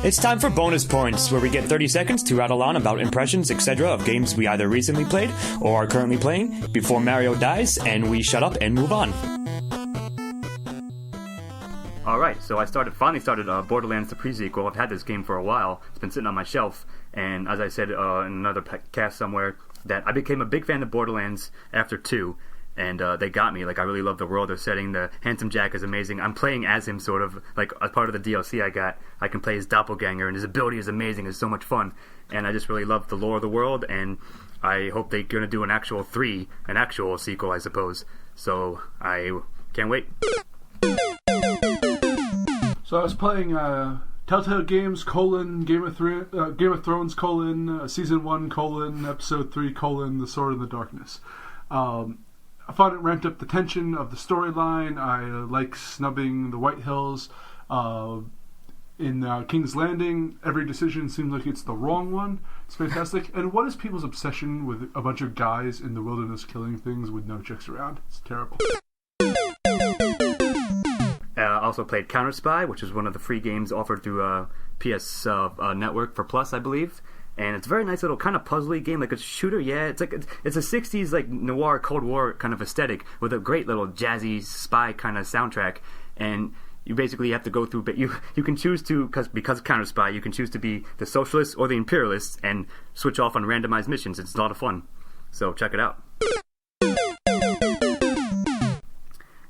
It's time for bonus points, where we get 30 seconds to rattle on about impressions, etc. of games we either recently played or are currently playing before Mario dies, and we shut up and move on. Alright, so I finally started Borderlands, the pre-sequel. I've had this game for a while. It's been sitting on my shelf, and as I said in another cast somewhere, that I became a big fan of Borderlands after 2, and they got me. Like, I really love the world they're setting. The Handsome Jack is amazing. I'm playing as him, sort of, like, as part of the DLC I got. I can play his doppelganger, and his ability is amazing. It's so much fun, and I just really love the lore of the world, and I hope they're going to do an actual sequel, I suppose. So, I can't wait. So I was playing Telltale Games, Game of Thrones, Season 1, Episode 3, The Sword in the Darkness. I found it ramped up the tension of the storyline. I like snubbing the White Hills. In King's Landing, every decision seems like it's the wrong one. It's fantastic. And what is people's obsession with a bunch of guys in the wilderness killing things with no chicks around? It's terrible. I also played CounterSpy, which is one of the free games offered through PS Network for Plus, I believe. And it's a very nice little kind of puzzly game, like a shooter. Yeah, it's a 60s like noir Cold War kind of aesthetic with a great little jazzy spy kind of soundtrack. And you basically have to go through, but you can choose to, because of CounterSpy, you can choose to be the socialists or the imperialists and switch off on randomized missions. It's a lot of fun. So check it out.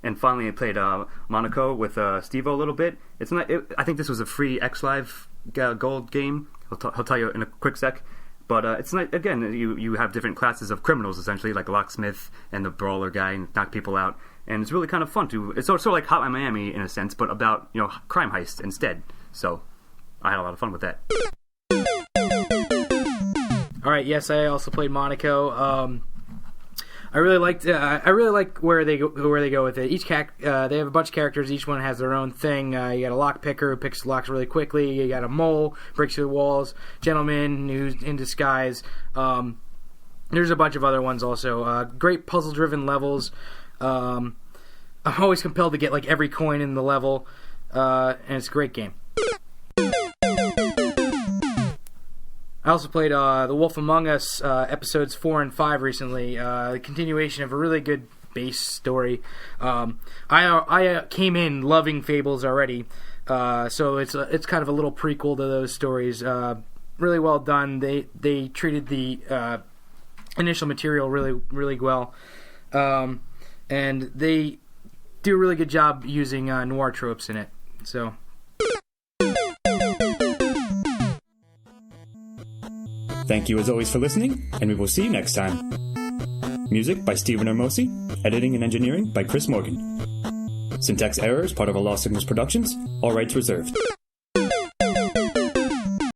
And finally, I played Monaco with Steve-O a little bit. I think this was a free X-Live Gold game. He'll tell you in a quick sec. But it's not, again, you have different classes of criminals, essentially, like locksmith and the brawler guy, and knock people out. And it's really kind of fun to. It's sort of like Hotline Miami in a sense, but about crime heists instead. So I had a lot of fun with that. All right. Yes, I also played Monaco. I really like where they go with it. They have a bunch of characters. Each one has their own thing. You got a lock picker who picks locks really quickly. You got a mole, breaks through the walls. Gentleman who's in disguise. There's a bunch of other ones also. Great puzzle-driven levels. I'm always compelled to get like every coin in the level, and it's a great game. I also played The Wolf Among Us episodes 4 and 5 recently. The continuation of a really good base story. I came in loving Fables already, so it's kind of a little prequel to those stories. Really well done. They treated the initial material really well, and they do a really good job using noir tropes in it. So. Thank you as always for listening, and we will see you next time. Music by Stephen Hermosi, editing and engineering by Chris Morgan. Syntax errors part of a Lost Signals Productions, all rights reserved.